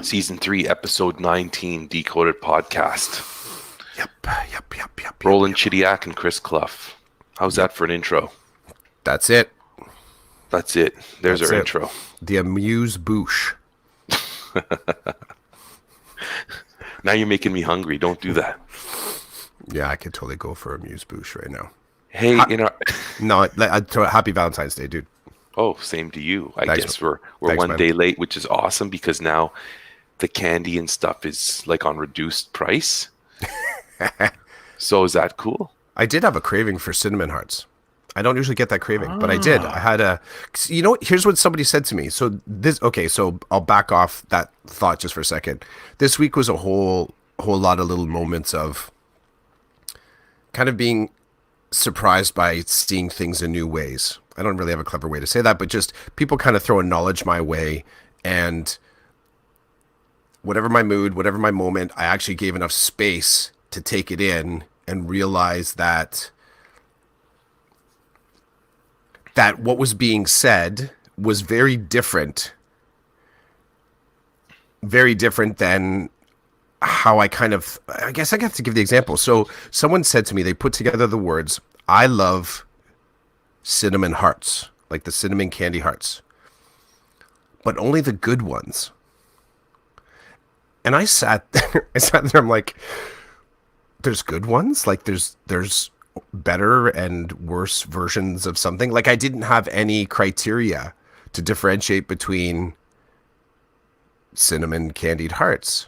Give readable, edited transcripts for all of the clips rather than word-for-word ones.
Season 3, Episode 19, Decoded Podcast. Yep. Roland Chidiak and Chris Clough. How's that for an intro? That's it. That's it. There's That's our it. intro. The amuse-bouche. Now you're making me hungry. Don't do that. Yeah, I could totally go for amuse-bouche right now. Hey, in our... No, happy Valentine's Day, dude. Oh, same to you. I Thanks, guess we're Thanks, one man. day late, which is awesome because now the candy and stuff is like on reduced price. So is that cool? I did have a craving for cinnamon hearts. I don't usually get that craving, but I did. I had here's what somebody said to me. So I'll back off that thought just for a second. This week was a whole lot of little moments of kind of being surprised by seeing things in new ways. I don't really have a clever way to say that, but just people kind of throwing knowledge my way, and whatever my mood, whatever my moment, I actually gave enough space to take it in and realize that what was being said was very different than how I guess I have to give the example. So someone said to me, they put together the words, I love cinnamon hearts, like the cinnamon candy hearts, but only the good ones. And I sat there, I'm like, there's good ones? Like there's better and worse versions of something? Like I didn't have any criteria to differentiate between cinnamon candied hearts.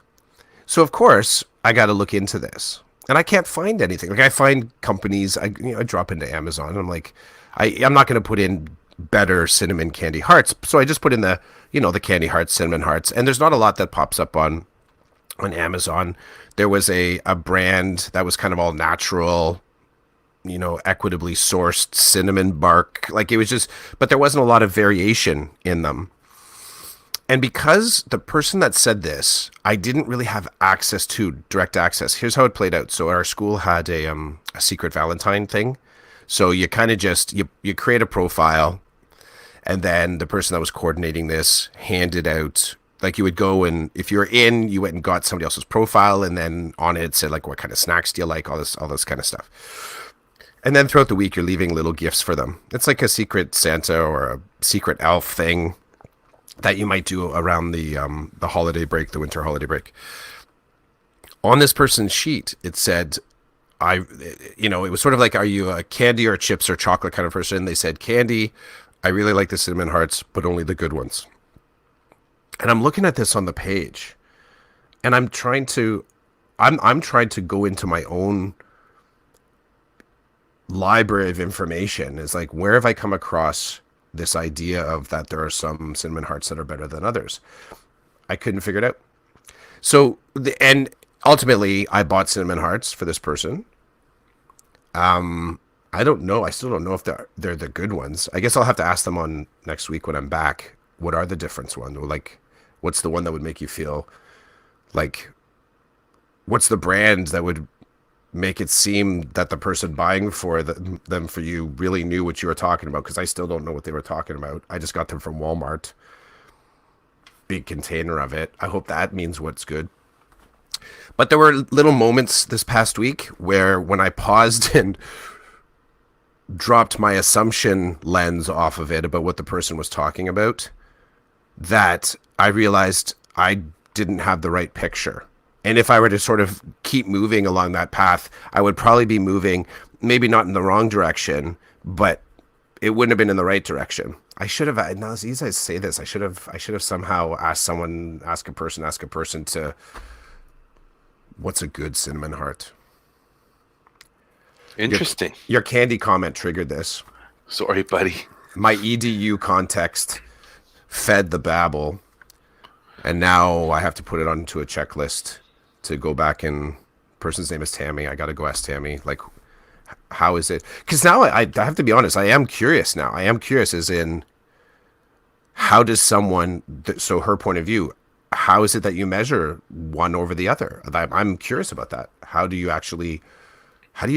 So of course I got to look into this, and I can't find anything. Like I find companies, I drop into Amazon, and I'm like, I'm not going to put in better cinnamon candy hearts. So I just put in the candy hearts, cinnamon hearts, and there's not a lot that pops up on Amazon. There was a brand that was kind of all natural, equitably sourced cinnamon bark. Like it was just, but there wasn't a lot of variation in them. And because the person that said this, I didn't really have direct access. Here's how it played out. So our school had a secret Valentine thing. So you kind of just, you create a profile, and then the person that was coordinating this handed out, like you would go, and if you were in, you went and got somebody else's profile, and then on it said like, what kind of snacks do you like? All this kind of stuff. And then throughout the week, you're leaving little gifts for them. It's like a secret Santa or a secret elf thing that you might do around the holiday break, the winter holiday break. On this person's sheet, it said, it was sort of like, are you a candy or chips or chocolate kind of person? They said candy. I really like the cinnamon hearts, but only the good ones. And I'm looking at this on the page, and I'm trying to go into my own library of information. Is like, where have I come across this idea of that there are some cinnamon hearts that are better than others? I couldn't figure it out. So and ultimately I bought cinnamon hearts for this person. I don't know. I still don't know if they're the good ones. I guess I'll have to ask them on next week when I'm back. What are the different ones? Like, what's the one that would make you feel like, what's the brand that would make it seem that the person buying them for you really knew what you were talking about? Because I still don't know what they were talking about. I just got them from Walmart. Big container of it. I hope that means what's good. But there were little moments this past week where when I paused and dropped my assumption lens off of it about what the person was talking about, that I realized I didn't have the right picture. And if I were to sort of keep moving along that path, I would probably be moving, maybe not in the wrong direction, but it wouldn't have been in the right direction. I should have, now as easy as I say this, I should have somehow asked a person to, what's a good cinnamon heart? Interesting. Your candy comment triggered this. Sorry, buddy. My EDU context fed the babble, and now I have to put it onto a checklist to go back, and person's name is Tammy. I got to go ask Tammy, like, how is it? Because now I have to be honest, I am curious now. I am curious as in, how does someone, so her point of view, how is it that you measure one over the other? I'm curious about that. How do you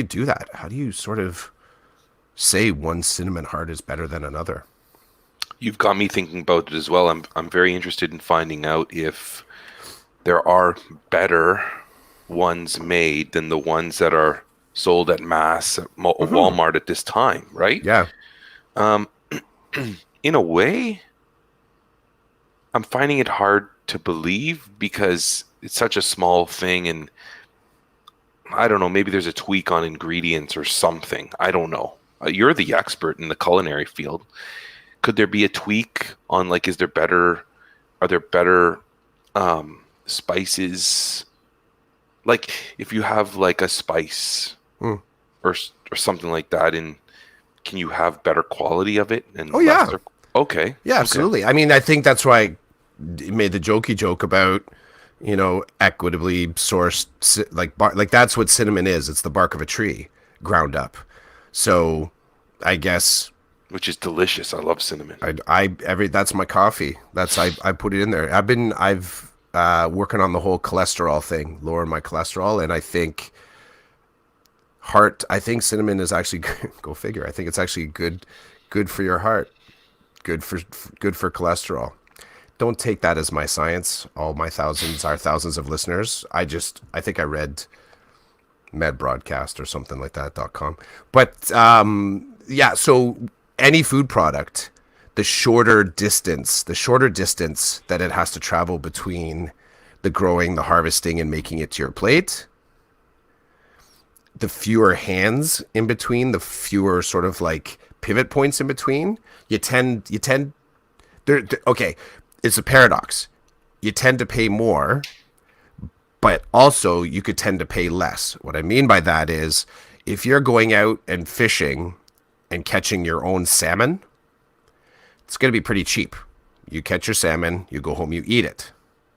do that? How do you sort of say one cinnamon heart is better than another? You've got me thinking about it as well. I'm very interested in finding out if there are better ones made than the ones that are sold at mass at Hmm. Walmart at this time, right? Yeah. Um, in a way, I'm finding it hard to believe because it's such a small thing, and I don't know, maybe there's a tweak on ingredients or something. I don't know. You're the expert in the culinary field. Could there be a tweak on like are there better spices? Like if you have like a spice Mm. or something like that, and can you have better quality of it Oh and yeah. lesser? Okay, Yeah, okay. absolutely. I mean, I think that's why I made the jokey joke about, equitably sourced, like that's what cinnamon is. It's the bark of a tree ground up. So I guess Which is delicious. I love cinnamon. that's my coffee. I put it in there. I've working on the whole cholesterol thing, lowering my cholesterol, and I think cinnamon is actually go figure. I think it's actually good for your heart, good for good for cholesterol. Don't take that as my science. All my thousands of listeners. I think I read medbroadcast or something like that.com. But yeah, so any food product, the shorter distance that it has to travel between the growing, the harvesting, and making it to your plate, the fewer hands in between, the fewer sort of like pivot points in between, you tend okay, it's a paradox. You tend to pay more, but also you could tend to pay less. What I mean by that is if you're going out and fishing and catching your own salmon, it's going to be pretty cheap. You catch your salmon, you go home, you eat it.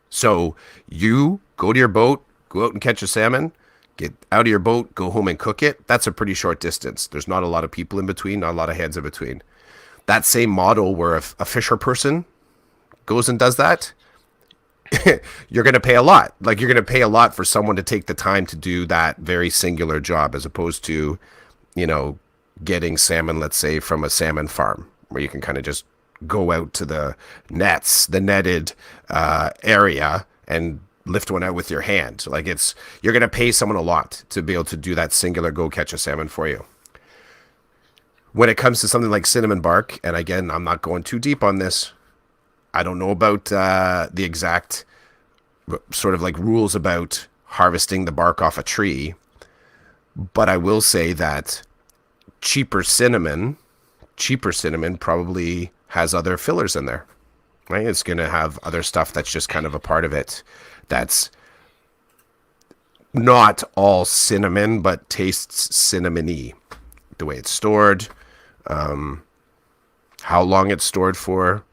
So you go to your boat, go out and catch a salmon, get out of your boat, go home and cook it. That's a pretty short distance. There's not a lot of people in between, not a lot of heads in between. That same model where a fisher person goes and does that, you're going to pay a lot. Like you're going to pay a lot for someone to take the time to do that very singular job as opposed to, you know, getting salmon, let's say, from a salmon farm where you can kind of just go out to the the netted area and lift one out with your hand. Like you're going to pay someone a lot to be able to do that singular go catch a salmon for you. When it comes to something like cinnamon bark, and again, I'm not going too deep on this, I don't know about the exact sort of like rules about harvesting the bark off a tree, but I will say that cheaper cinnamon, cheaper cinnamon probably has other fillers in there, right? It's going to have other stuff that's just kind of a part of it that's not all cinnamon, but tastes cinnamony. The way it's stored, how long it's stored for,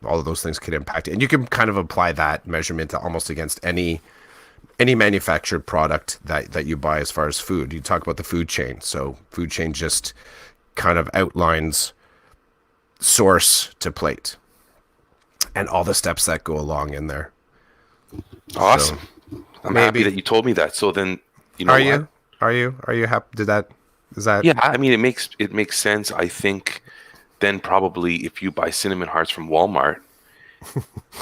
all of those things could impact it. And you can kind of apply that measurement to almost against any manufactured product that you buy as far as food. You talk about the food chain. So food chain just kind of outlines source to plate and all the steps that go along in there. Awesome. So, I'm maybe happy that you told me that. So then, you know are what? you? Are you happy? Is that Yeah, I mean it makes sense. I think then probably if you buy cinnamon hearts from Walmart,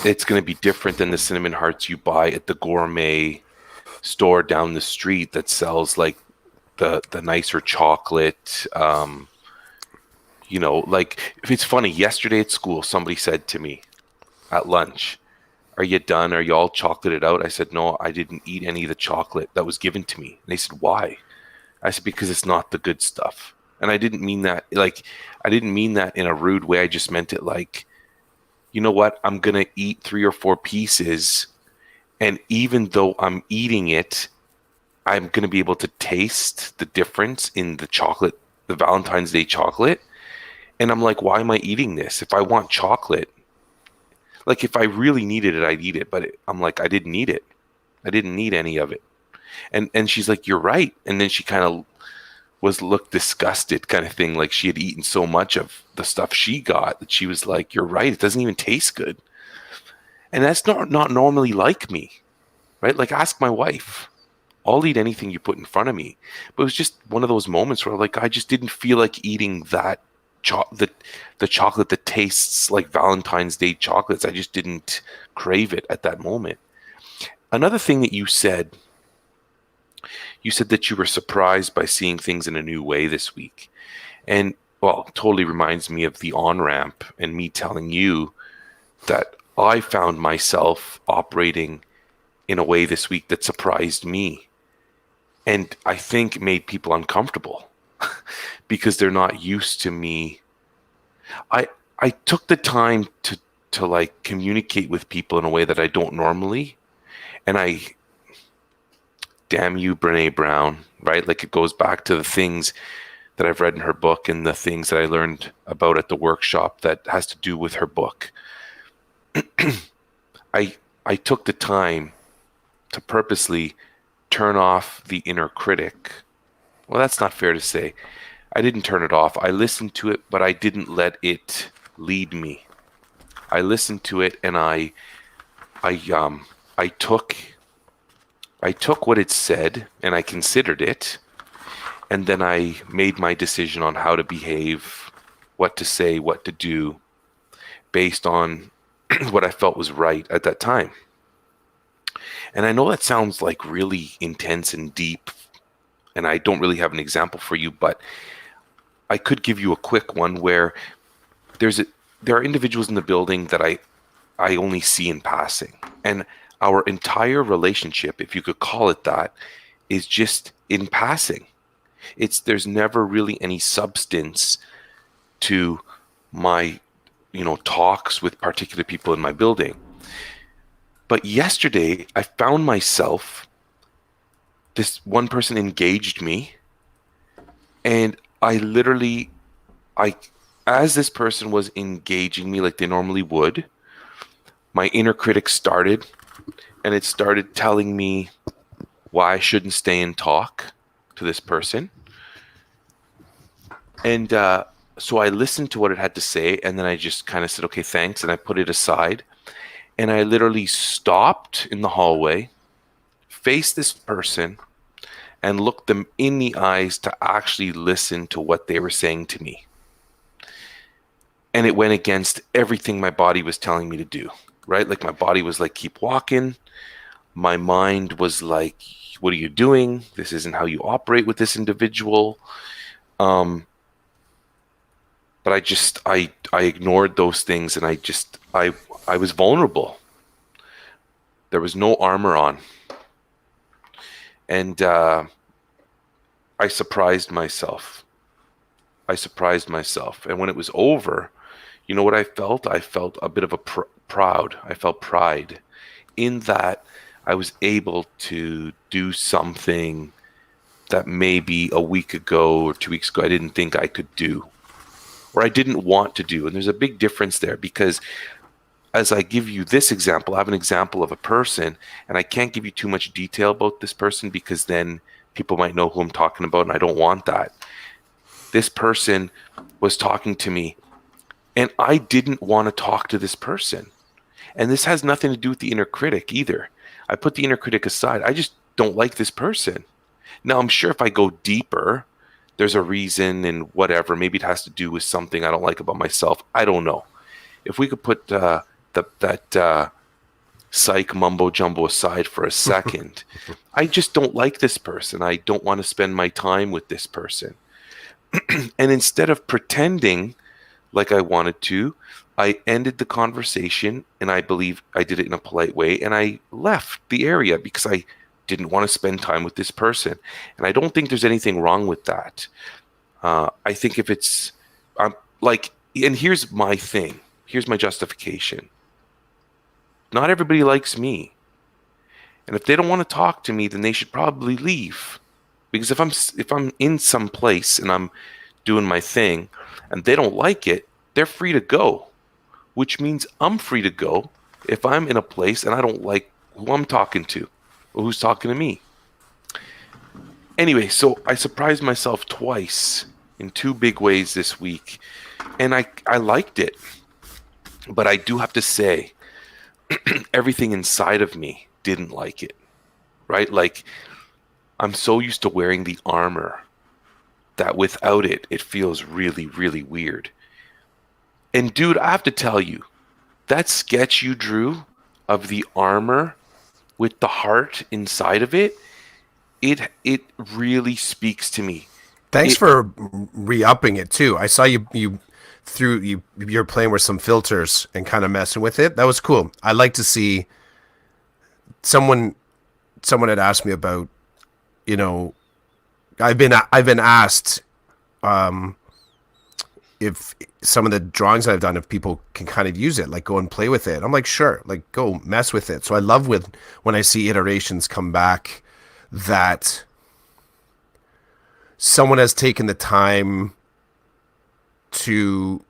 it's going to be different than the cinnamon hearts you buy at the gourmet store down the street that sells like the nicer chocolate. You know, like if it's funny, yesterday at school, somebody said to me at lunch, "Are you done? Are you all chocolated out?" I said, "No, I didn't eat any of the chocolate that was given to me." And they said, "Why?" I said, "Because it's not the good stuff." And I didn't mean that I didn't mean that in a rude way. I just meant it like, you know what? I'm gonna eat 3 or 4 pieces, and even though I'm eating it, I'm gonna be able to taste the difference in the chocolate, the Valentine's Day chocolate. And I'm like, why am I eating this? If I want chocolate, like if I really needed it, I'd eat it. But I'm like, I didn't need it. I didn't need any of it. And she's like, you're right. And then she kind of looked disgusted, kind of thing, like she had eaten so much of the stuff she got that she was like, you're right, it doesn't even taste good. And that's not normally like me, right? Like ask my wife. I'll eat anything you put in front of me. But it was just one of those moments where like I just didn't feel like eating that the chocolate that tastes like Valentine's Day chocolates. I just didn't crave it at that moment. Another thing that you said that you were surprised by seeing things in a new way this week. And well, totally reminds me of the on ramp and me telling you that I found myself operating in a way this week that surprised me and I think made people uncomfortable because they're not used to me. I I took the time to like communicate with people in a way that I don't normally. And I damn you, Brene Brown, right? Like it goes back to the things that I've read in her book and the things that I learned about at the workshop that has to do with her book. I took the time to purposely turn off the inner critic. Well, that's not fair to say. I didn't turn it off. I listened to it, but I didn't let it lead me. I listened to it and I I took I took what it said and I considered it, and then I made my decision on how to behave, what to say, what to do based on what I felt was right at that time. And I know that sounds like really intense and deep, and I don't really have an example for you, but I could give you a quick one where there's a, there are individuals in the building that I only see in passing. And our entire relationship, if you could call it that, is just in passing. There's never really any substance to my, talks with particular people in my building. But yesterday I found myself, this one person engaged me, and I literally, I, as this person was engaging me like they normally would, my inner critic started, and it started telling me why I shouldn't stay and talk to this person. And so I listened to what it had to say, and then I just kind of said, okay, thanks, and I put it aside. And I literally stopped in the hallway, faced this person, and looked them in the eyes to actually listen to what they were saying to me. And it went against everything my body was telling me to do, right? Like my body was like, keep walking. My mind was like, what are you doing? This isn't how you operate with this individual. But I ignored those things, and I was vulnerable. There was no armor on. And I surprised myself. And when it was over, you know what I felt? I felt a bit of a proud. I felt pride in that I was able to do something that maybe a week ago or 2 weeks ago I didn't think I could do, or I didn't want to do. And there's a big difference there, because as I give you this example, I have an example of a person, and I can't give you too much detail about this person because then people might know who I'm talking about, and I don't want that. This person was talking to me, and I didn't want to talk to this person. And this has nothing to do with the inner critic either. I put the inner critic aside. I just don't like this person. Now, I'm sure if I go deeper, there's a reason and whatever. Maybe it has to do with something I don't like about myself. I don't know. If we could put that psych mumbo jumbo aside for a second, I just don't like this person. I don't want to spend my time with this person. And instead of pretending like I wanted to, I ended the conversation, and I believe I did it in a polite way, and I left the area because I didn't want to spend time with this person. And I don't think there's anything wrong with that. I think if it's like, and here's my thing. Here's my justification. Not everybody likes me. And if they don't want to talk to me, then they should probably leave. Because if I'm in some place and I'm doing my thing and they don't like it, they're free to go, which means I'm free to go if I'm in a place and I don't like who I'm talking to or who's talking to me. Anyway, so I surprised myself twice in two big ways this week, and I liked it. But I do have to say, everything inside of me didn't like it, right? Like, I'm so used to wearing the armor that without it, it feels really, really weird. And dude, I have to tell you, that sketch you drew of the armor with the heart inside of it, it really speaks to me. Thanks It for re-upping it too. I saw you're playing with some filters and kind of messing with it. That was cool. I like to see someone someone had asked me about, you know, I've been asked if some of the drawings I've done, if people can kind of use it, like go and play with it. I'm like, sure, like go mess with it. So I love when I see iterations come back that someone has taken the time to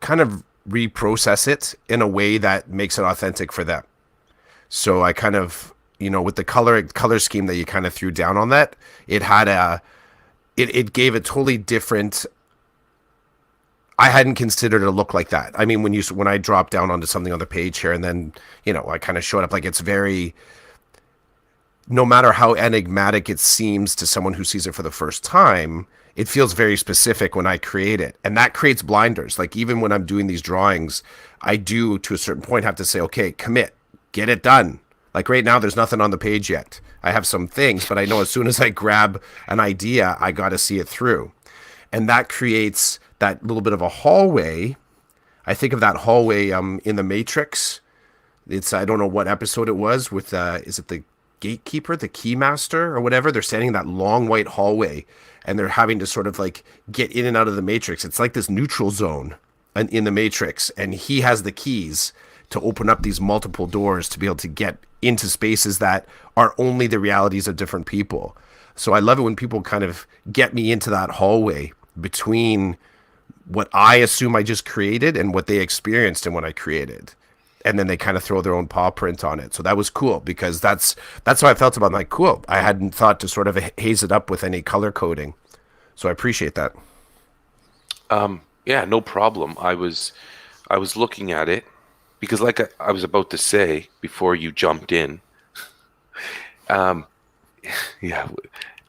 kind of reprocess it in a way that makes it authentic for them. So I kind of, with the color scheme that you kind of threw down on that, it had it gave a totally different. I hadn't considered a look like that. I mean, when I drop down onto something on the page here, and then I kind of showed up like it's very. No matter how enigmatic it seems to someone who sees it for the first time, it feels very specific when I create it. And that creates blinders. Like even when I'm doing these drawings, I do to a certain point have to say, okay, commit, get it done. Like right now, there's nothing on the page yet. I have some things, but I know as soon as I grab an idea, I got to see it through. And that creates that little bit of a hallway. I think of that hallway in the Matrix. I don't know what episode it was with, is it the gatekeeper, the keymaster or whatever? They're standing in that long white hallway and they're having to sort of like get in and out of the Matrix. It's like this neutral zone in the Matrix, and he has the keys to open up these multiple doors to be able to get into spaces that are only the realities of different people. So I love it when people kind of get me into that hallway between what I assume I just created and what they experienced and what I created. And then they kind of throw their own paw print on it. So that was cool because that's how I felt about it. Like, cool. I hadn't thought to sort of haze it up with any color coding. So I appreciate that. Yeah, no problem. I was looking at it because like I was about to say before you jumped in, um, yeah,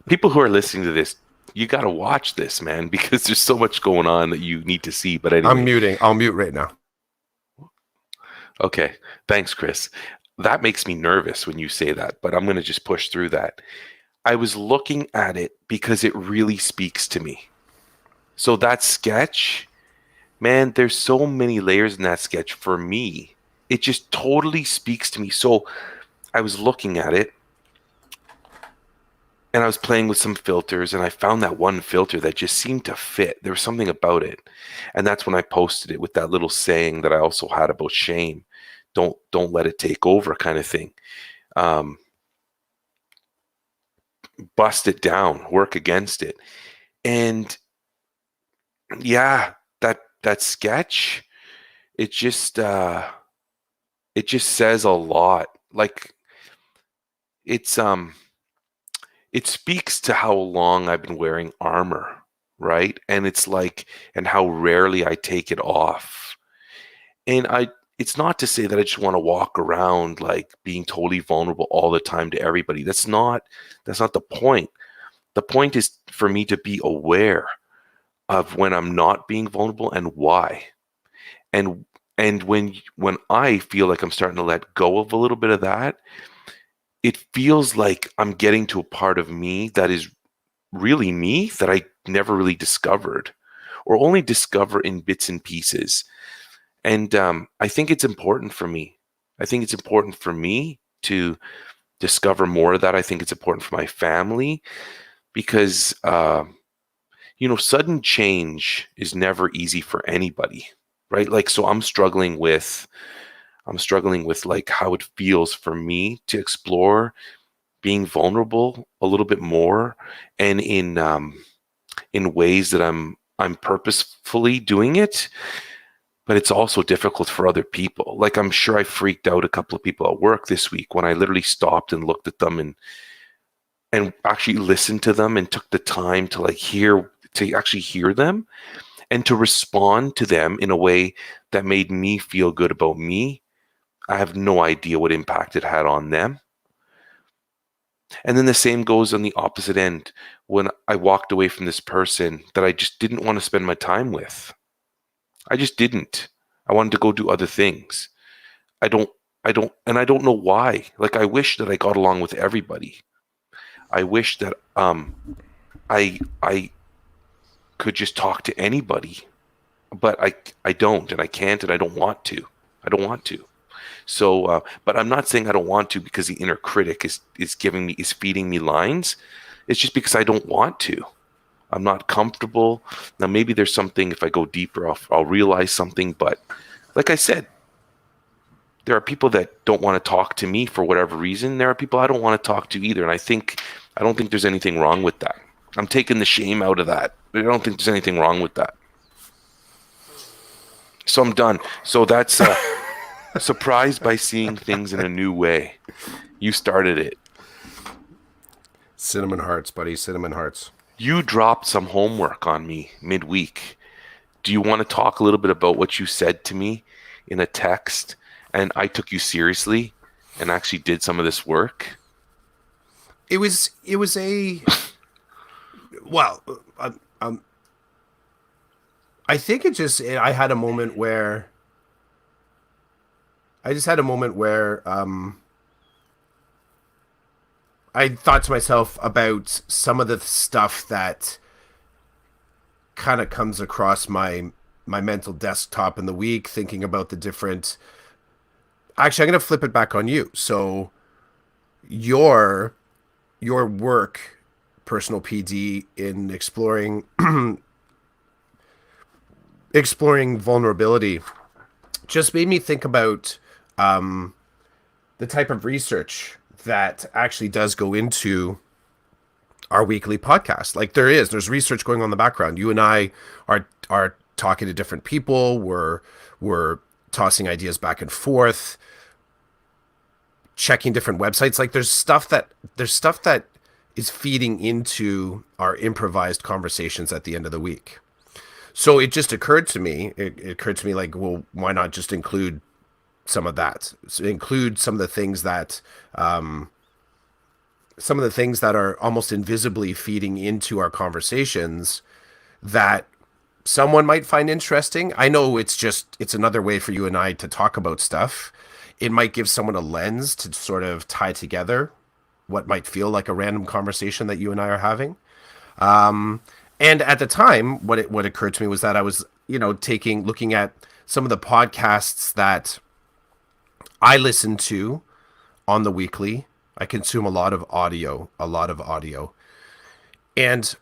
people who are listening to this, you got to watch this, man, because there's so much going on that you need to see. But I'm anyway, muting. I'll mute right now. okay. Thanks, Chris. That makes me nervous when you say that, but I'm going to just push through that. I was looking at it because it really speaks to me. So that sketch, man, there's so many layers in that sketch for me. It just totally speaks to me. So I was looking at it and I was playing with some filters and I found that one filter that just seemed to fit. There was something about it. And that's when I posted it with that little saying that I also had about shame. Don't let it take over kind of thing. Um, Bust it down, work against it. And yeah, that sketch, it just it just says a lot. Like it's it speaks to how long I've been wearing armor, right? And it's like, and how rarely I take it off. And it's not to say that I just want to walk around like being totally vulnerable all the time to everybody. That's not the point. The point is for me to be aware of when I'm not being vulnerable and why. And when I feel like I'm starting to let go of a little bit of that, it feels like I'm getting to a part of me that is really me that I never really discovered or only discover in bits and pieces. And I think it's important for me. I think it's important for me to discover more of that. I think it's important for my family because, sudden change is never easy for anybody, right? Like, so I'm struggling with like how it feels for me to explore being vulnerable a little bit more and in ways that I'm purposefully doing it, but it's also difficult for other people. Like I'm sure I freaked out a couple of people at work this week when I literally stopped and looked at them and actually listened to them and took the time to actually hear them and to respond to them in a way that made me feel good about me. I have no idea what impact it had on them. And then the same goes on the opposite end when I walked away from this person that I just didn't want to spend my time with. I just didn't. I wanted to go do other things. I don't I don't know why. Like, I wish that I got along with everybody. I wish that I could just talk to anybody, but I don't, and I can't, and I don't want to. I don't want to. So, but I'm not saying I don't want to because the inner critic is feeding me lines. It's just because I don't want to. I'm not comfortable. Now, maybe there's something. If I go deeper, I'll realize something. But like I said, there are people that don't want to talk to me for whatever reason. There are people I don't want to talk to either. And I don't think there's anything wrong with that. I'm taking the shame out of that. I don't think there's anything wrong with that. So I'm done. So that's surprised by seeing things in a new way. You started it. Cinnamon hearts, buddy. Cinnamon hearts. You dropped some homework on me midweek. Do you want to talk a little bit about what you said to me in a text? And I took you seriously and actually did some of this work. It was a well. I think I had a moment where I just had a moment where I thought to myself about some of the stuff that kind of comes across my mental desktop in the week, thinking about the different. Actually, I'm going to flip it back on you. So your work, personal PD, in exploring vulnerability just made me think about the type of research that actually does go into our weekly podcast. Like there's research going on in the background. You and I are talking to different people. We're tossing ideas back and forth, checking different websites. Like there's stuff that is feeding into our improvised conversations at the end of the week. So it just occurred to me, like, well, why not just include some of that? So include some of the things that are almost invisibly feeding into our conversations that someone might find interesting. I know it's another way for you and I to talk about stuff. It might give someone a lens to sort of tie together what might feel like a random conversation that you and I are having. And at the time, what occurred to me was that I was, looking at some of the podcasts that I listen to on the weekly. I consume a lot of audio, and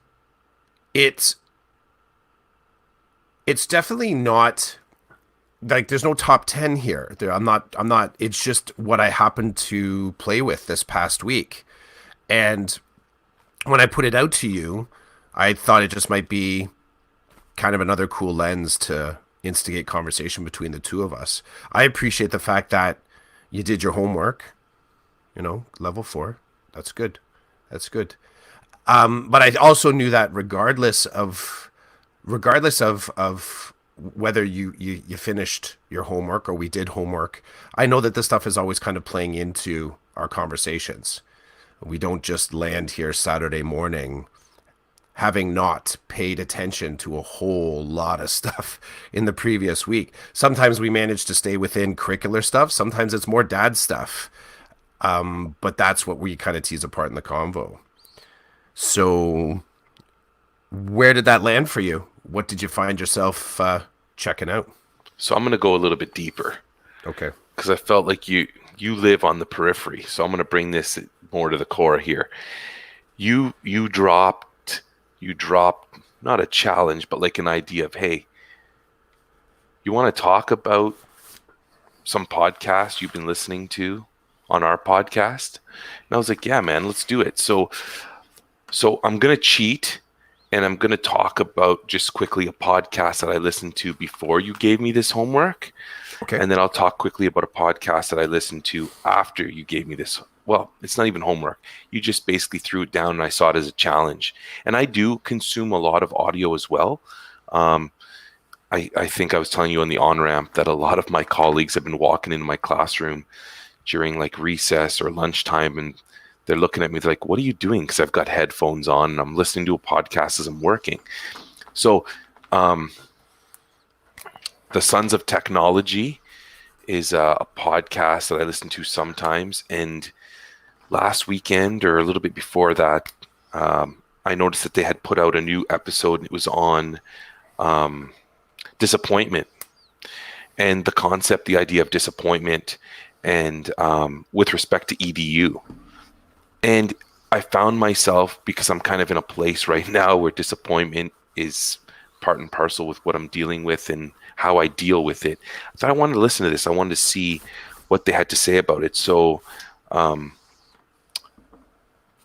it's definitely not like there's no top 10 here. I'm not. It's just what I happened to play with this past week, and when I put it out to you, I thought it just might be kind of another cool lens to instigate conversation between the two of us. I appreciate the fact that you did your homework, level 4. That's good. But I also knew that regardless of whether you finished your homework or we did homework, I know that this stuff is always kind of playing into our conversations. We don't just land here Saturday morning having not paid attention to a whole lot of stuff in the previous week. Sometimes we manage to stay within curricular stuff. Sometimes it's more dad stuff. But that's what we kind of tease apart in the convo. So where did that land for you? What did you find yourself checking out? So I'm going to go a little bit deeper. Okay. Because I felt like you live on the periphery. So I'm going to bring this more to the core here. You dropped not a challenge, but like an idea of, hey, you want to talk about some podcast you've been listening to on our podcast? And I was like, yeah, man, let's do it. So I'm going to cheat and I'm going to talk about just quickly a podcast that I listened to before you gave me this homework. Okay. And then I'll talk quickly about a podcast that I listened to after you gave me this. Well, it's not even homework. You just basically threw it down and I saw it as a challenge. And I do consume a lot of audio as well. I think I was telling you on the on-ramp that a lot of my colleagues have been walking into my classroom during like recess or lunchtime and they're looking at me, they're like, what are you doing? Because I've got headphones on and I'm listening to a podcast as I'm working. So the Sons of Technology is a podcast that I listen to sometimes. And last weekend or a little bit before that, I noticed that they had put out a new episode, and it was on disappointment and the concept, the idea of disappointment, and with respect to EDU. And I found myself, because I'm kind of in a place right now where disappointment is part and parcel with what I'm dealing with and how I deal with it. So I wanted to listen to this. I wanted to see what they had to say about it. So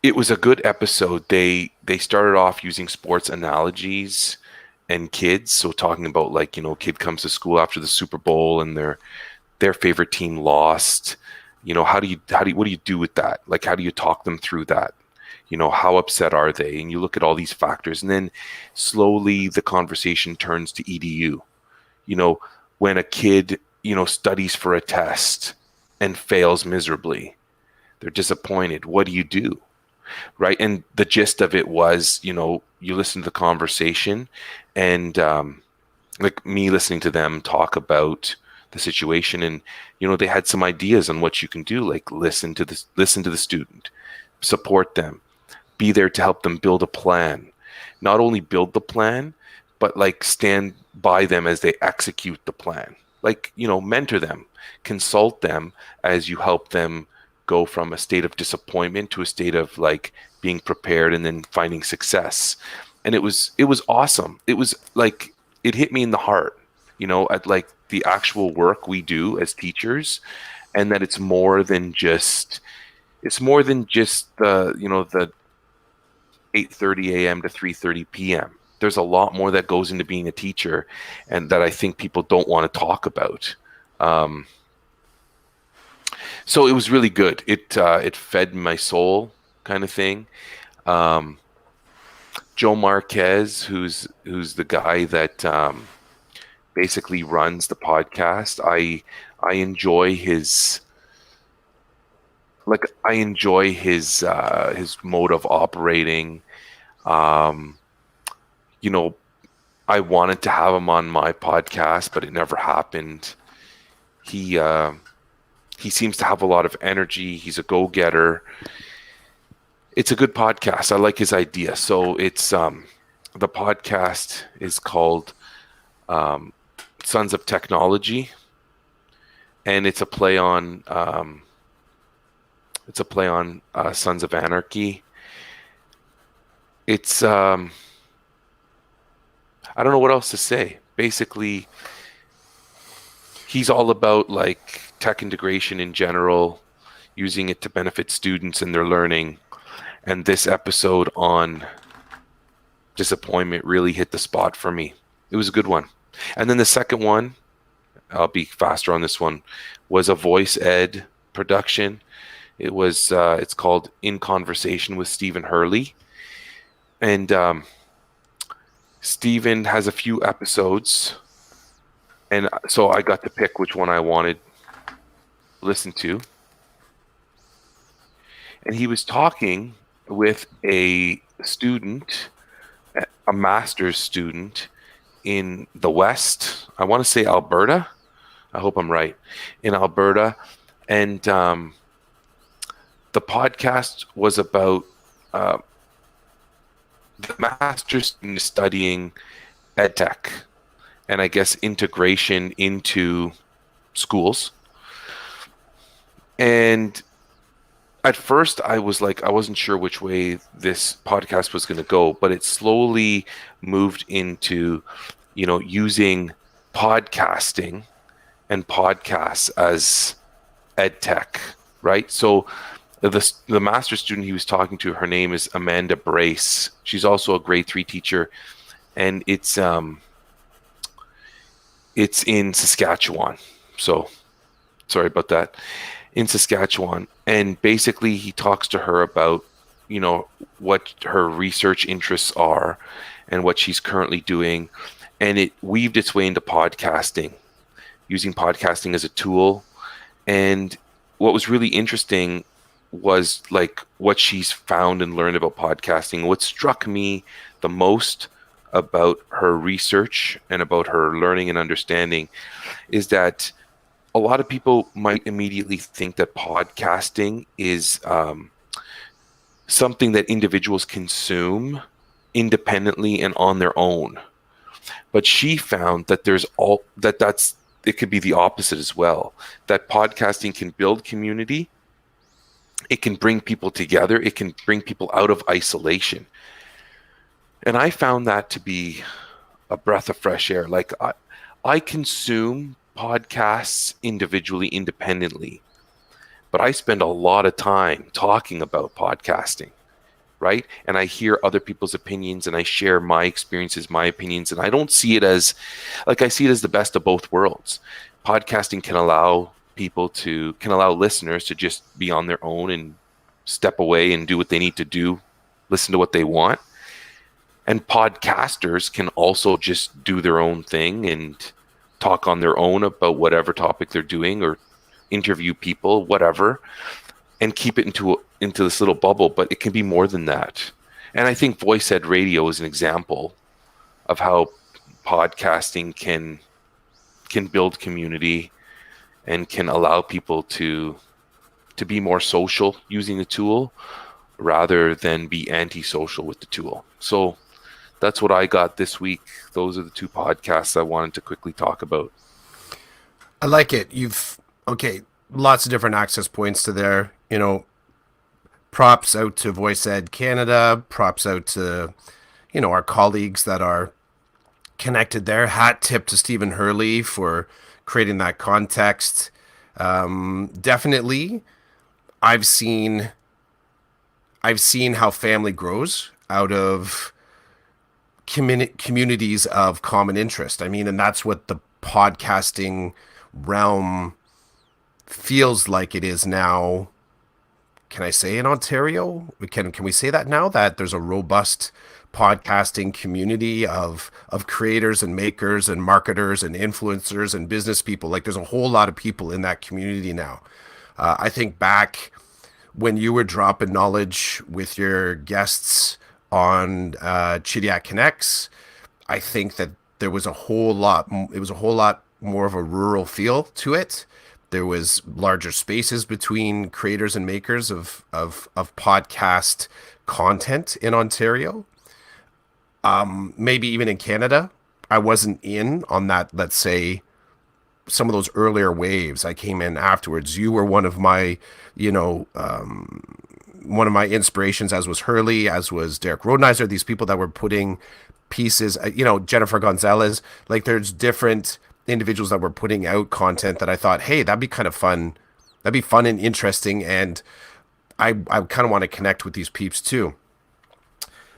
it was a good episode. They started off using sports analogies and kids. So talking about, like, kid comes to school after the Super Bowl and their favorite team lost. What do you do with that? Like, how do you talk them through that? How upset are they? And you look at all these factors, and then slowly the conversation turns to EDU. When a kid, studies for a test and fails miserably, they're disappointed. What do you do? Right. And the gist of it was, you listen to the conversation, and like me listening to them talk about the situation, and they had some ideas on what you can do, like listen to the student, support them, be there to help them build a plan, not only build the plan, but like stand by them as they execute the plan, like, mentor them, consult them as you help them go from a state of disappointment to a state of like being prepared and then finding success. And it was awesome. It was like, it hit me in the heart, at like the actual work we do as teachers, and that it's more than just the 8:30 a.m. to 3:30 p.m. There's a lot more that goes into being a teacher, and that I think people don't want to talk about. So it was really good. It fed my soul, kind of thing. Um, Joe Marquez, who's the guy that basically runs the podcast. I enjoy his mode of operating. Um, you know, I wanted to have him on my podcast, but it never happened. He uh, he seems to have a lot of energy. He's a go-getter. It's a good podcast. I like his idea. So it's the podcast is called um, Sons of Technology, and it's a play on Sons of Anarchy. It's I don't know what else to say. Basically, he's all about like tech integration in general, using it to benefit students and their learning. And this episode on disappointment really hit the spot for me. It was a good one. And then the second one, I'll be faster on this one, was a voice ed production. It's called In Conversation with Stephen Hurley. And Stephen has a few episodes. And so I got to pick which one I wanted to listen to. And he was talking with a student, a master's student in the West. I want to say Alberta. I hope I'm right. In Alberta. And the podcast was about the master's student studying edtech and I guess integration into schools. And at first I was like, I wasn't sure which way this podcast was going to go, but it slowly moved into, using podcasting and podcasts as ed tech, right? So the master student he was talking to, her name is Amanda Brace. She's also a grade 3 teacher, and it's in Saskatchewan. So sorry about that. In Saskatchewan. And basically he talks to her about, what her research interests are and what she's currently doing. And it weaved its way into podcasting, using podcasting as a tool. And what was really interesting was like what she's found and learned about podcasting. What struck me the most about her research and about her learning and understanding is that a lot of people might immediately think that podcasting is something that individuals consume independently and on their own. But she found that that's it could be the opposite as well. That podcasting can build community, it can bring people together, it can bring people out of isolation. And I found that to be a breath of fresh air. Like I consume podcasts individually, independently, but I spend a lot of time talking about podcasting, right? And I hear other people's opinions and I share my experiences, my opinions, and I don't see it as like I see it as the best of both worlds. Podcasting can allow listeners to just be on their own and step away and do what they need to do, listen to what they want. And podcasters can also just do their own thing and talk on their own about whatever topic they're doing or interview people, whatever, and keep it into this little bubble. But it can be more than that. And I think voice ed radio is an example of how podcasting can build community and can allow people to be more social using the tool rather than be antisocial with the tool. So that's what I got this week. Those are the two podcasts I wanted to quickly talk about. I like it. Lots of different access points to there. Props out to Voice Ed Canada. Props out to, our colleagues that are connected there. Hat tip to Stephen Hurley for creating that context. Definitely, I've seen how family grows out of communities of common interest. I mean, and that's what the podcasting realm feels like it is now. Can I say in Ontario? Can we say that now, that there's a robust podcasting community of creators and makers and marketers and influencers and business people? Like, there's a whole lot of people in that community now. I think back when you were dropping knowledge with your guests on Chidiac Connects, I think that there was a whole lot more of a rural feel to it. There was larger spaces between creators and makers of podcast content in Ontario. Maybe even in Canada. I wasn't in on that, let's say, some of those earlier waves. I came in afterwards. You were one of my, one of my inspirations, as was Hurley, as was Derek Rodenizer, these people that were putting pieces, Jennifer Gonzalez, like there's different individuals that were putting out content that I thought, hey, that'd be kind of fun. That'd be fun and interesting. And I kind of want to connect with these peeps too.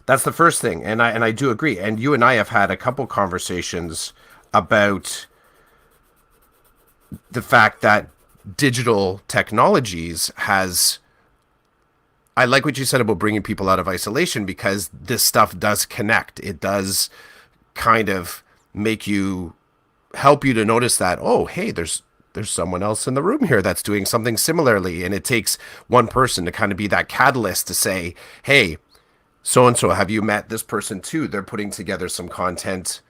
That's the first thing. And I do agree. And you and I have had a couple conversations about the fact that digital technologies I like what you said about bringing people out of isolation, because this stuff does connect. It does kind of help you to notice that, oh, hey, there's someone else in the room here that's doing something similarly. And it takes one person to kind of be that catalyst to say, hey, so-and-so, have you met this person too? They're putting together some content.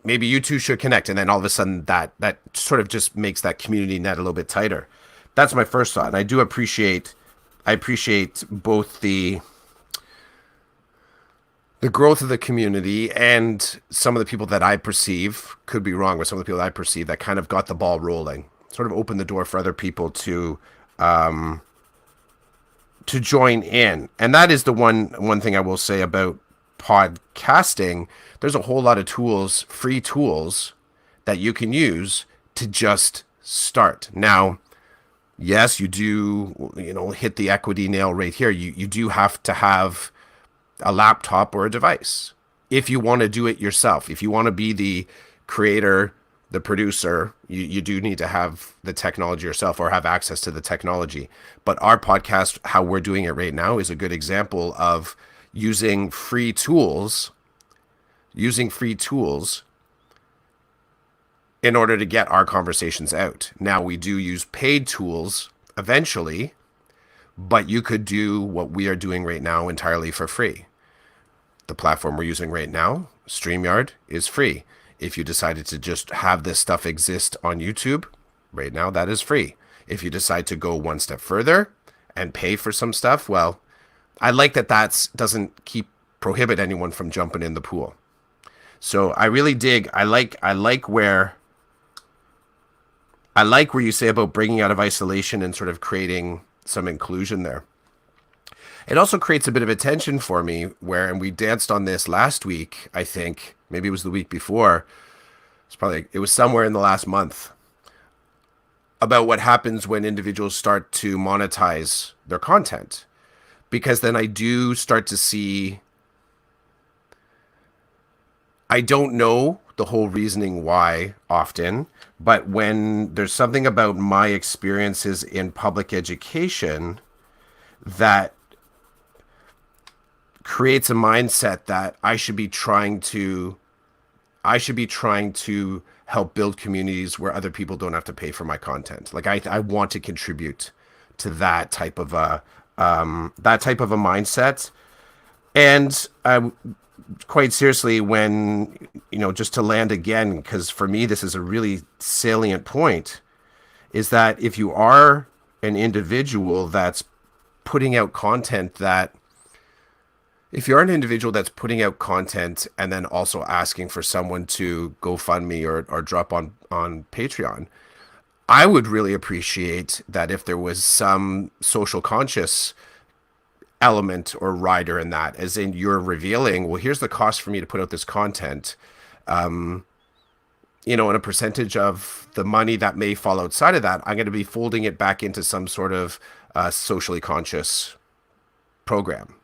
Maybe you two should connect. And then all of a sudden that sort of just makes that community net a little bit tighter. That's my first thought. And I appreciate both the growth of the community and some of the people that I perceive, could be wrong, but some of the people that I perceive that kind of got the ball rolling, sort of opened the door for other people to join in. And that is the one thing I will say about podcasting. There's a whole lot of tools, free tools, that you can use to just start. Now, yes, you do, hit the equity nail right here. You do have to have a laptop or a device if you want to do it yourself. If you want to be the creator, the producer, you do need to have the technology yourself or have access to the technology. But our podcast, how we're doing it right now, is a good example of using free tools in order to get our conversations out. Now, we do use paid tools eventually, but you could do what we are doing right now entirely for free. The platform we're using right now, StreamYard, is free. If you decided to just have this stuff exist on YouTube, Right now, that is free. If you decide to go one step further and pay for some stuff, well, I like that doesn't keep prohibit anyone from jumping in the pool. So I really dig. I like where you say about breaking out of isolation and sort of creating some inclusion there. It also creates a bit of a tension for me where, and we danced on this last week, I think, maybe it was the week before. It was somewhere in the last month about what happens when individuals start to monetize their content. Because then I do start to see, I don't know the whole reasoning why often, but when there's something about my experiences in public education that creates a mindset that I should be trying to help build communities where other people don't have to pay for my content. Like I want to contribute to that type of a mindset. And quite seriously, when, just to land again, because for me, this is a really salient point, is that if you are an individual that's putting out content that if you're an individual that's putting out content and then also asking for someone to GoFundMe or drop on Patreon, I would really appreciate that if there was some social conscious element or rider in that, as in you're revealing, well, here's the cost for me to put out this content. And a percentage of the money that may fall outside of that, I'm going to be folding it back into some sort of socially conscious program.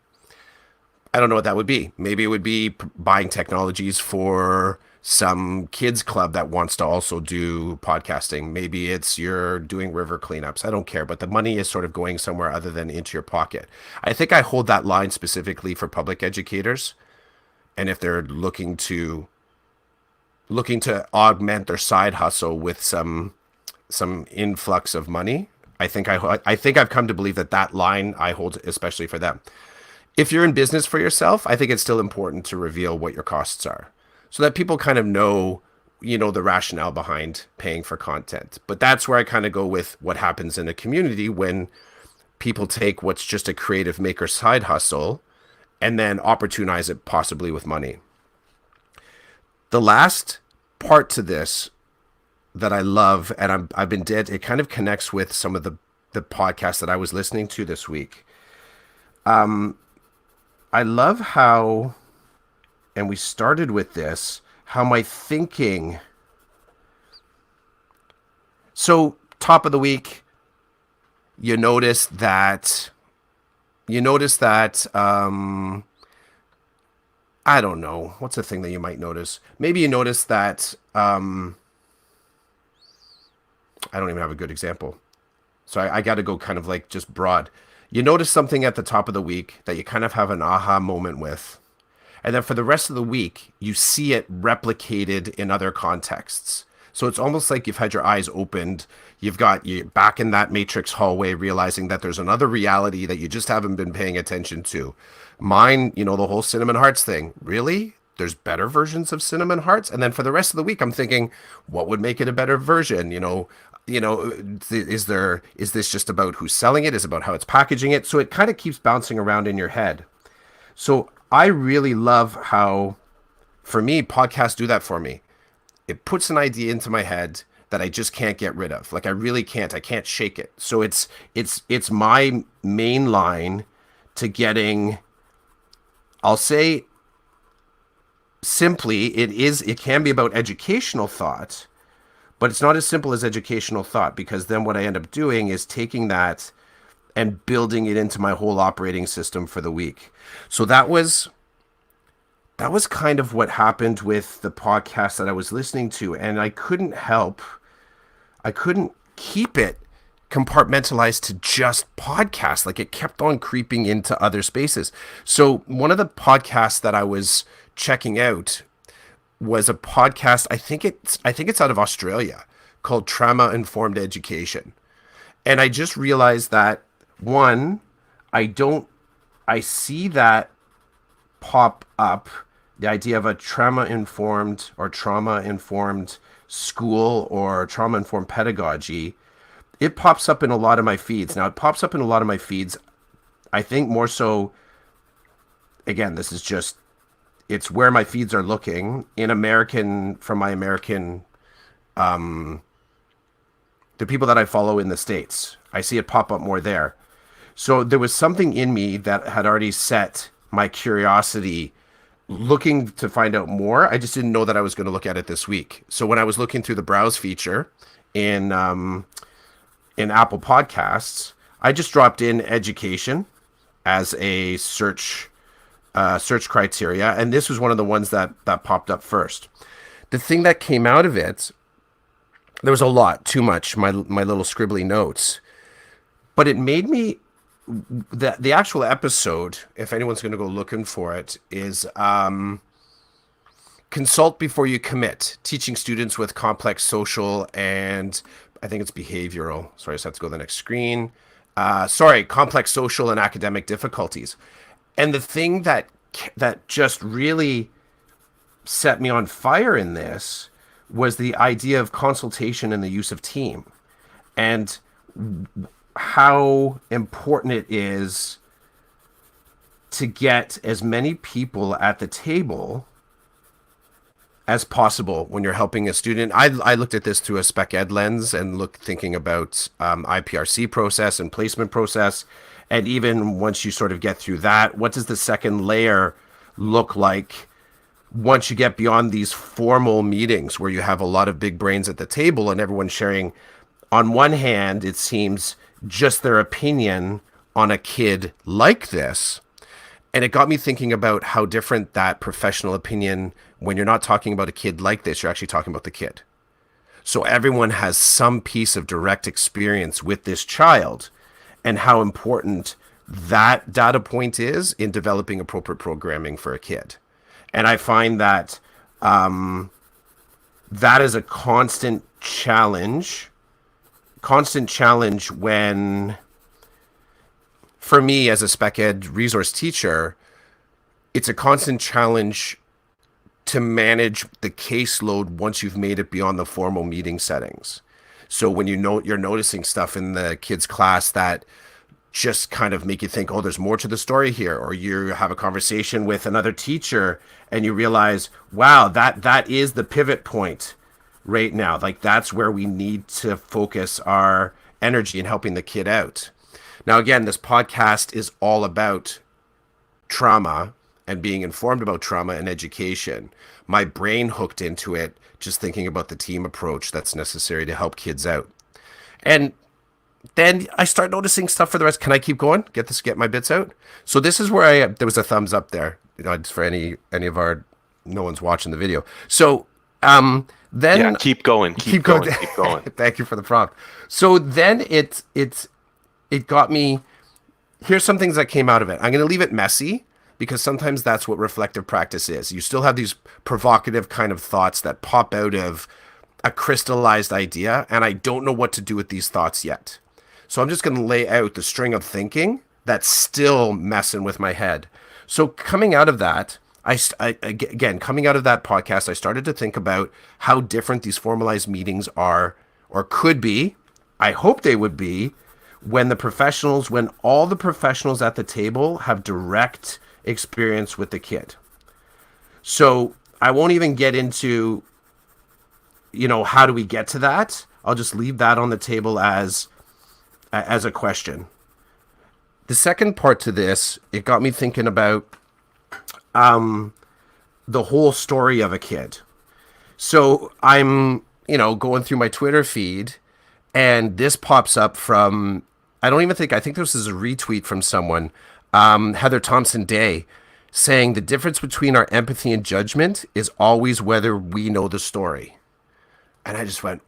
I don't know what that would be. Maybe it would be buying technologies for some kids club that wants to also do podcasting. Maybe it's you're doing river cleanups. I don't care, but the money is sort of going somewhere other than into your pocket. I think I hold that line specifically for public educators. And if they're looking to augment their side hustle with some influx of money, I think I've come to believe that line I hold especially for them. If you're in business for yourself, I think it's still important to reveal what your costs are so that people kind of know, the rationale behind paying for content. But that's where I kind of go with what happens in a community when people take what's just a creative maker side hustle and then opportunize it possibly with money. The last part to this that I love, and I've been dead, it kind of connects with some of the podcasts that I was listening to this week. I love how, and we started with this, how my thinking. So, top of the week, you notice that, I don't know, what's the thing that you might notice? Maybe you notice that, I don't even have a good example. So I got to go kind of like just broad. You notice something at the top of the week that you kind of have an aha moment with. And then for the rest of the week, you see it replicated in other contexts. So it's almost like you've had your eyes opened. You've got you back in that matrix hallway, realizing that there's another reality that you just haven't been paying attention to. Mine, the whole Cinnamon Hearts thing. Really? There's better versions of Cinnamon Hearts? And then for the rest of the week, I'm thinking, what would make it a better version? Is this just about who's selling it? Is it about how it's packaging it? So it kind of keeps bouncing around in your head. So I really love how, for me, podcasts do that for me. It puts an idea into my head that I just can't get rid of. Like I really can't. I can't shake it. So it's my main line to getting, I'll say simply, it can be about educational thought. But it's not as simple as educational thought, because then what I end up doing is taking that and building it into my whole operating system for the week. So that was kind of what happened with the podcast that I was listening to. And I couldn't keep it compartmentalized to just podcasts. Like it kept on creeping into other spaces. So one of the podcasts that I was checking out was a podcast, I think it's out of Australia, called Trauma Informed Education. And I just realized that one, I see that pop up, the idea of a trauma informed school or trauma-informed pedagogy, it pops up in a lot of my feeds. Now, it pops up in a lot of my feeds, I think more so, again, this is just, it's where my feeds are looking in American, from my American, the people that I follow in the States. I see it pop up more there. So there was something in me that had already set my curiosity looking to find out more. I just didn't know that I was going to look at it this week. So when I was looking through the browse feature in Apple Podcasts, I just dropped in education as a search criteria, and this was one of the ones that popped up first. The thing that came out of it, there was a lot, too much, my little scribbly notes, but it made me, the actual episode, if anyone's going to go looking for it, is consult before you commit, teaching students with complex social and I think it's behavioral. Sorry, I just have to go to the next screen. Complex social and academic difficulties. And the thing that just really set me on fire in this was the idea of consultation and the use of team, and how important it is to get as many people at the table as possible when you're helping a student. I looked at this through a spec ed lens and thinking about IPRC process and placement process. And even once you sort of get through that, what does the second layer look like once you get beyond these formal meetings where you have a lot of big brains at the table and everyone sharing, on one hand, it seems just their opinion on a kid like this. And it got me thinking about how different that professional opinion, when you're not talking about a kid like this, you're actually talking about the kid. So everyone has some piece of direct experience with this child, and how important that data point is in developing appropriate programming for a kid. And I find that that is a constant challenge when, for me as a spec ed resource teacher, it's a constant challenge to manage the caseload once you've made it beyond the formal meeting settings. So when you're noticing stuff in the kids' class that just kind of make you think, oh, there's more to the story here, or you have a conversation with another teacher and you realize, wow, that is the pivot point right now. Like, that's where we need to focus our energy in helping the kid out. Now, again, this podcast is all about trauma and being informed about trauma and education. My brain hooked into it just thinking about the team approach that's necessary to help kids out. And then I start noticing stuff for the rest. Can I keep going? Get my bits out? So this is where there was a thumbs up there, just for any of our, no one's watching the video. So then yeah, keep going. Thank you for the prompt. So then it got me. Here's some things that came out of it. I'm going to leave it messy, because sometimes that's what reflective practice is. You still have these provocative kind of thoughts that pop out of a crystallized idea, and I don't know what to do with these thoughts yet. So I'm just going to lay out the string of thinking that's still messing with my head. So coming out of that, coming out of that podcast, I started to think about how different these formalized meetings are, or could be. I hope they would be, when all the professionals at the table have direct experience with the kid. So I won't even get into, how do we get to that? I'll just leave that on the table as a question. The second part to this, it got me thinking about the whole story of a kid. So I'm, going through my Twitter feed, and this pops up from, I think this is a retweet from someone, Heather Thompson Day, saying the difference between our empathy and judgment is always whether we know the story. And I just went,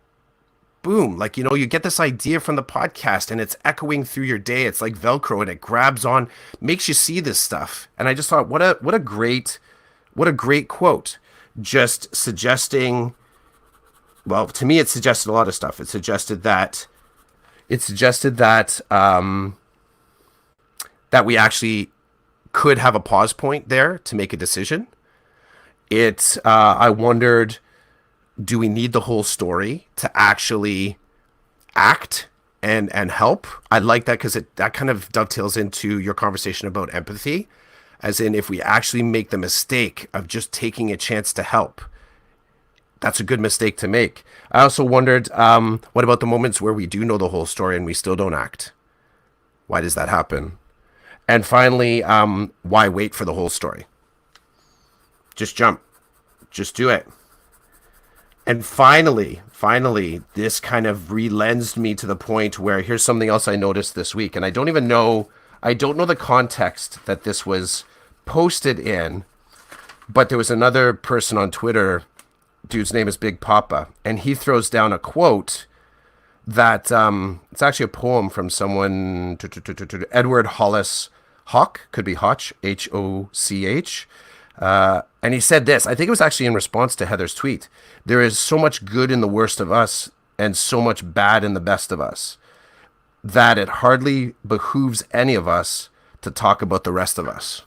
boom. Like, you get this idea from the podcast and it's echoing through your day. It's like Velcro, and it grabs on, makes you see this stuff. And I just thought, what a great quote. Just suggesting, well, to me, it suggested a lot of stuff. It suggested that that we actually could have a pause point there to make a decision. I wondered, do we need the whole story to actually act and help? I like that because that kind of dovetails into your conversation about empathy, as in if we actually make the mistake of just taking a chance to help, that's a good mistake to make. I also wondered, what about the moments where we do know the whole story and we still don't act? Why does that happen? And finally, why wait for the whole story? Just jump. Just do it. And finally, this kind of relensed me to the point where here's something else I noticed this week. And I don't know the context that this was posted in, but there was another person on Twitter, dude's name is Big Papa, and he throws down a quote that it's actually a poem from someone, Edward Hollis Hawk, could be Hotch, Hoch. And he said this. I think it was actually in response to Heather's tweet. There is so much good in the worst of us and so much bad in the best of us that it hardly behooves any of us to talk about the rest of us.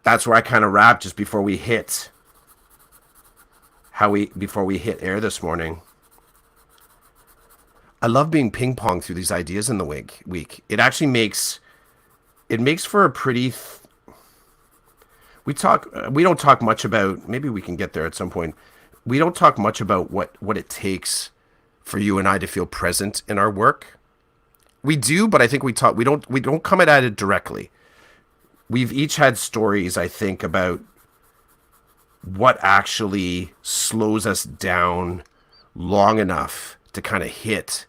That's where I kind of wrapped just before we hit air this morning. I love being ping pong through these ideas in the week. It actually makes for a pretty we don't talk much about, maybe we can get there at some point. We don't talk much about what it takes for you and I to feel present in our work. We do, but I think we don't come at it directly. We've each had stories, I think, about what actually slows us down long enough to kind of hit,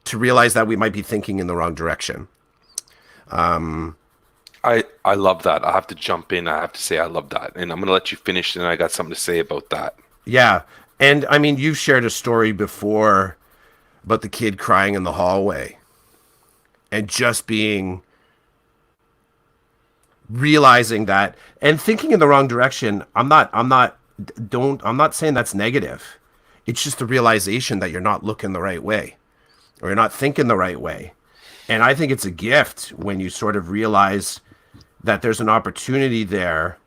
to realize that we might be thinking in the wrong direction. I love that. I have to jump in. I have to say I love that. And I'm going to let you finish, and I got something to say about that. Yeah. And I mean, you've shared a story before about the kid crying in the hallway and just realizing that and thinking in the wrong direction. I'm not saying that's negative. It's just the realization that you're not looking the right way or you're not thinking the right way. And I think it's a gift when you sort of realize that there's an opportunity there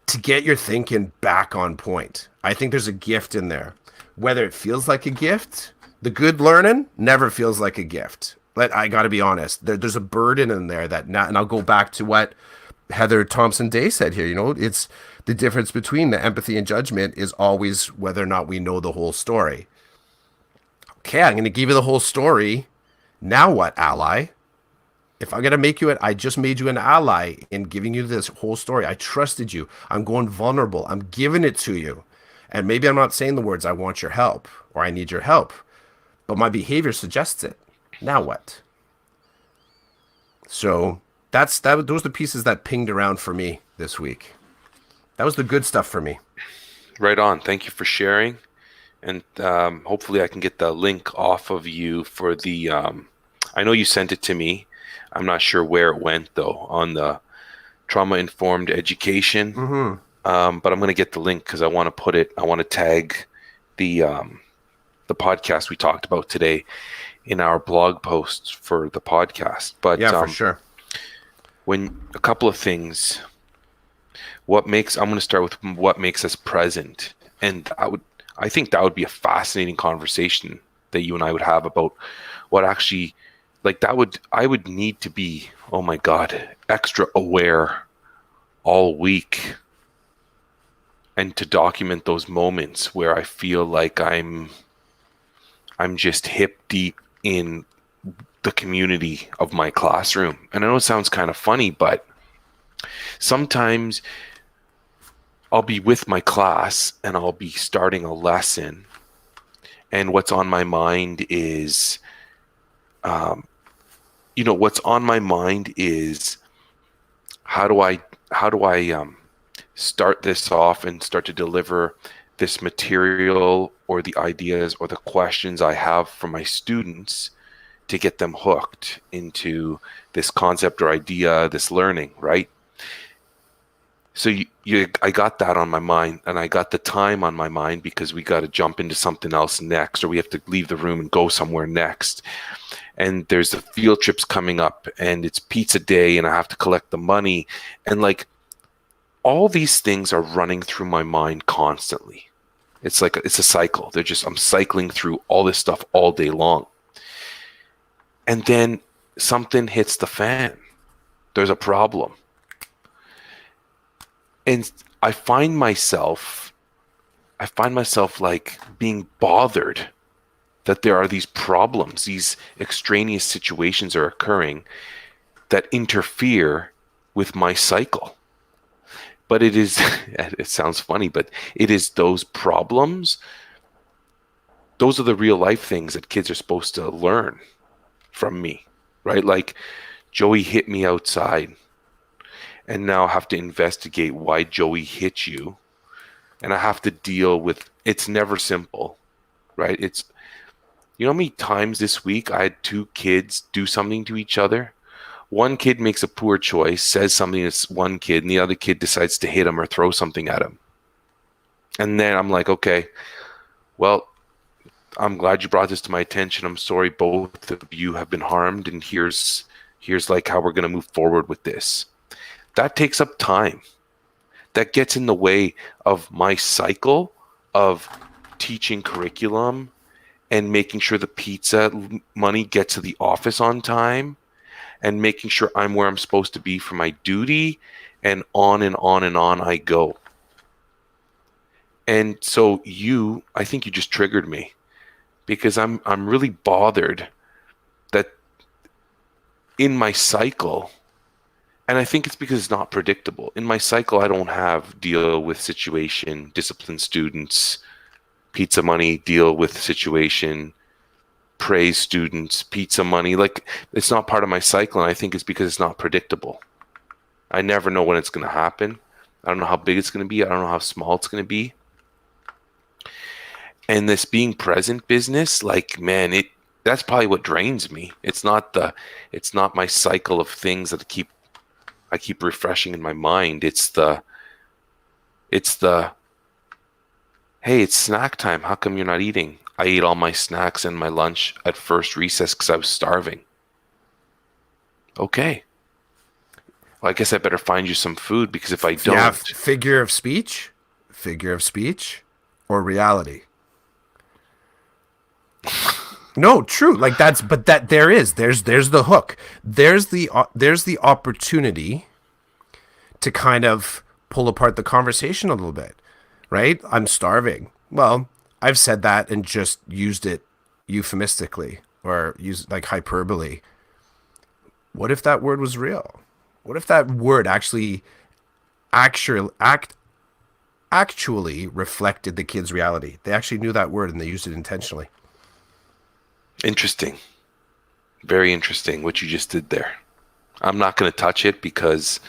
to get your thinking back on point. I think there's a gift in there. Whether it feels like a gift, the good learning never feels like a gift. But I got to be honest, there's a burden in there and I'll go back to what Heather Thompson Day said here. It's the difference between the empathy and judgment is always whether or not we know the whole story. Okay, I'm going to give you the whole story. Now what, ally? If I'm going to make I just made you an ally in giving you this whole story. I trusted you. I'm going vulnerable. I'm giving it to you. And maybe I'm not saying the words, I want your help or I need your help, but my behavior suggests it. Now what? So those are the pieces that pinged around for me this week. That was the good stuff for me. Right on. Thank you for sharing. And hopefully I can get the link off of you for the, I know you sent it to me. I'm not sure where it went though on the trauma-informed education. Mm-hmm. But I'm going to get the link because I want to tag the podcast we talked about today in our blog posts for the podcast. But yeah, for sure. When a couple of things, I'm going to start with what makes us present. And I think that would be a fascinating conversation that you and I would have about what actually, I would need to be, oh my God, extra aware all week and to document those moments where I feel like I'm just hip deep in the community of my classroom. And I know it sounds kind of funny, but sometimes I'll be with my class and I'll be starting a lesson, and what's on my mind is how do I start this off and start to deliver this material or the ideas or the questions I have for my students to get them hooked into this concept or idea, this learning, right? So I got that on my mind, and I got the time on my mind because we got to jump into something else next, or we have to leave the room and go somewhere next. And there's the field trips coming up, and it's pizza day, and I have to collect the money. And all these things are running through my mind constantly. It's like it's a cycle. I'm cycling through all this stuff all day long. And then something hits the fan. There's a problem. And I find myself like being bothered that there are these problems, these extraneous situations are occurring that interfere with my cycle. But it is, it sounds funny, but it is those problems. Those are the real life things that kids are supposed to learn from me, right? Like Joey hit me outside, and now I have to investigate why Joey hit you. And I have to deal with, it's never simple, right? You know how many times this week I had two kids do something to each other? One kid makes a poor choice, says something to one kid, and the other kid decides to hit him or throw something at him. And then I'm like, okay, well, I'm glad you brought this to my attention. I'm sorry both of you have been harmed, and here's like how we're going to move forward with this. That takes up time. That gets in the way of my cycle of teaching curriculum and making sure the pizza money gets to the office on time and making sure I'm where I'm supposed to be for my duty, and on and on and on I go. And so I think you just triggered me, because I'm really bothered that in my cycle, and I think it's because it's not predictable. In my cycle, I don't have deal with situation, discipline students, pizza money, deal with situation, praise students, pizza money. Like, it's not part of my cycle, and I think it's because it's not predictable. I never know when it's going to happen. I don't know how big it's going to be. I don't know how small it's going to be. And this being present business, like, man, that's probably what drains me. It's not my cycle of things that I keep refreshing in my mind. It's the hey, it's snack time. How come you're not eating? I ate all my snacks and my lunch at first recess because I was starving. Okay. Well, I guess I better find you some food, because if I don't, Yeah, figure of speech, or reality. No, true. Like but there's the hook. There's the opportunity to kind of pull apart the conversation a little bit, right? I'm starving. Well, I've said that and just used it euphemistically or used like hyperbole. What if that word was real? What if that word actually reflected the kid's reality? They actually knew that word and they used it intentionally. interesting. Very interesting what you just did there. I'm not going to touch it because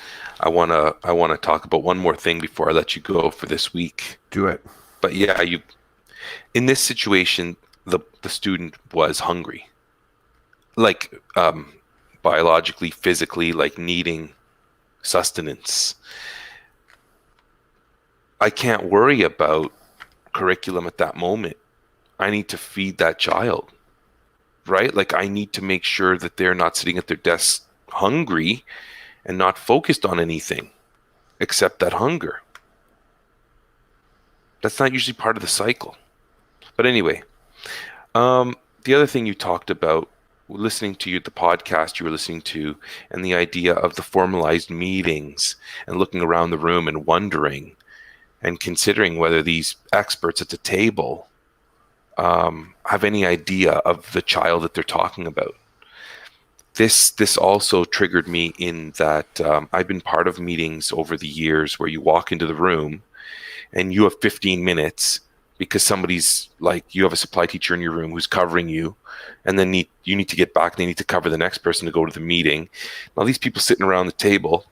I want to talk about one more thing before I let you go for this week. Do it. But yeah, in this situation, the student was hungry. Like, biologically, physically, like needing sustenance. I can't worry about curriculum at that moment. I need to feed that child, right? Like, I need to make sure that they're not sitting at their desks hungry and not focused on anything except that hunger. That's not usually part of the cycle. But anyway, the other thing you talked about, listening to the podcast you were listening to, and the idea of the formalized meetings and looking around the room and wondering and considering whether these experts at the table have any idea of the child that they're talking about. This also triggered me in that I've been part of meetings over the years where you walk into the room and you have 15 minutes because somebody's like, you have a supply teacher in your room who's covering you, and then you need to get back. They need to cover the next person to go to the meeting. Now these people sitting around the table,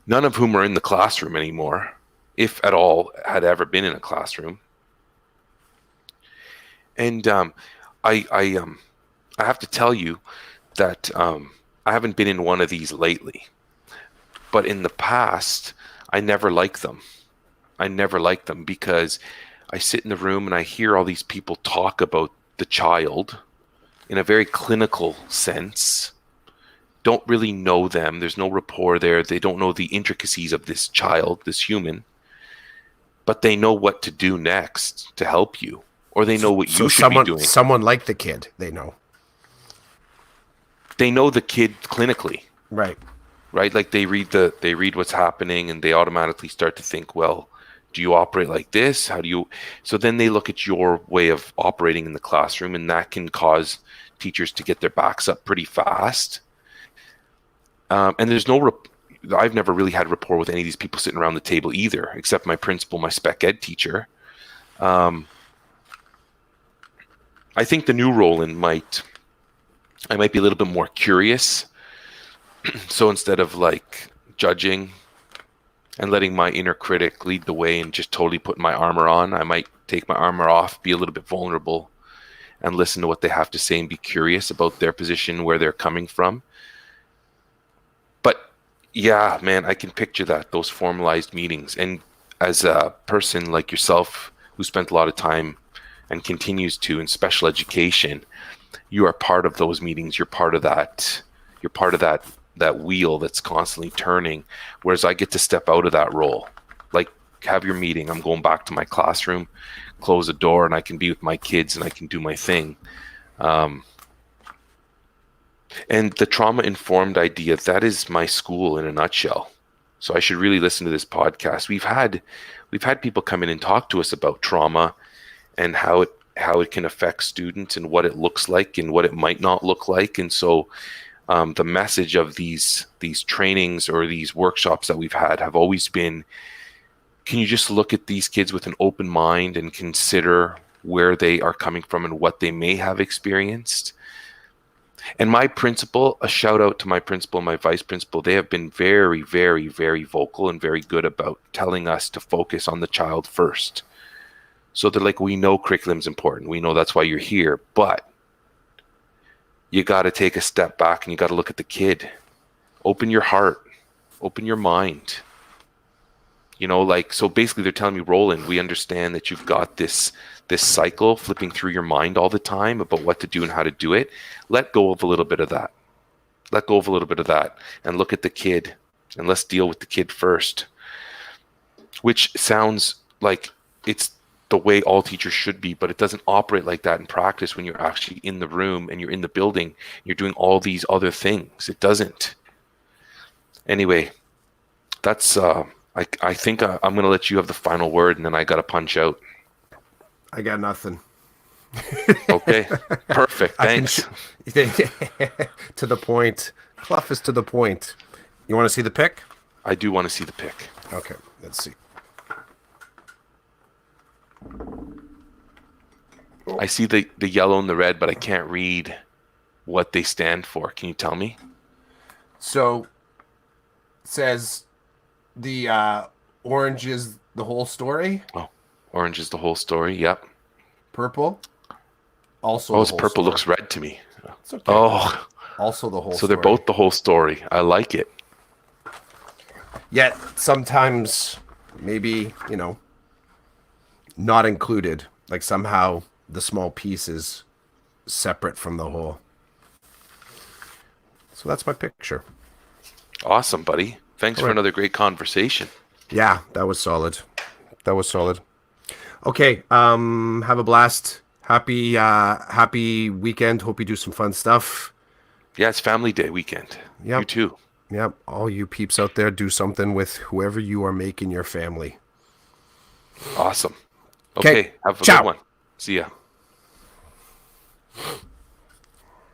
none of whom are in the classroom anymore, if at all had ever been in a classroom. And I have to tell you that I haven't been in one of these lately. But in the past, I never liked them. I never liked them because I sit in the room and I hear all these people talk about the child in a very clinical sense. don't really know them. There's no rapport there. They don't know the intricacies of this child, this human, but they know what to do next to help you, or they know what So you should be doing. someone like the kid, they know. They know the kid clinically, Right. right? Like they read what's happening and they automatically start to think, well, do you operate like this? How do you? So then they look at your way of operating in the classroom, and that can cause teachers to get their backs up pretty fast. And there's no, I've never really had rapport with any of these people sitting around the table either, except my principal, my spec ed teacher. I think the new Roland I might be a little bit more curious. So instead of like judging and letting my inner critic lead the way and just totally putting my armor on, I might take my armor off, be a little bit vulnerable, and listen to what they have to say and be curious about their position, where they're coming from. But yeah, man, I can picture that, those formalized meetings. And as a person like yourself who spent a lot of time and continues to in special education, you are part of those meetings. You're part of that. You're part of that wheel that's constantly turning. Whereas I get to step out of that role. Like, have your meeting. I'm going back to my classroom, close the door, and I can be with my kids and I can do my thing. And the trauma-informed idea, that is my school in a nutshell. So I should really listen to this podcast. We've had people come in and talk to us about trauma and how it can affect students and what it looks like and what it might not look like. And so the message of these trainings or these workshops that we've had have always been, can you just look at these kids with an open mind and consider where they are coming from and what they may have experienced? And my principal, a shout out to my principal and my vice principal, they have been very, very, very vocal and very good about telling us to focus on the child first. So they're like, we know curriculum's important. We know that's why you're here, but you got to take a step back and you got to look at the kid. Open your heart, open your mind. You know, like, so basically they're telling me, Roland, we understand that you've got this cycle flipping through your mind all the time about what to do and how to do it. Let go of a little bit of that. Let go of a little bit of that and look at the kid, and let's deal with the kid first. Which sounds like it's the way all teachers should be, but it doesn't operate like that in practice when you're actually in the room and you're in the building, you're doing all these other things. It doesn't. Anyway, that's I think I'm going to let you have the final word, and then I got to punch out. I got nothing. Okay, perfect. Thanks. To the point. Clough is to the point. You want to see the pick? I do want to see the pick. Okay, let's see. I see the yellow and the red, but I can't read what they stand for. Can you tell me? So, it says the orange is the whole story. Oh, orange is the whole story. Yep. Purple. Also, oh, it's purple story. Looks red to me. It's okay. Oh, also the whole so story. They're both the whole story. I like it. Yet sometimes maybe, not included. Like somehow the small piece is separate from the whole. So that's my picture. Awesome, buddy. Thanks for another great conversation. Yeah, that was solid. Okay, have a blast. Happy weekend. Hope you do some fun stuff. Yeah, it's family day weekend. Yep. You too. Yep. All you peeps out there, do something with whoever you are making your family. Awesome. Okay. Have a good one. See ya.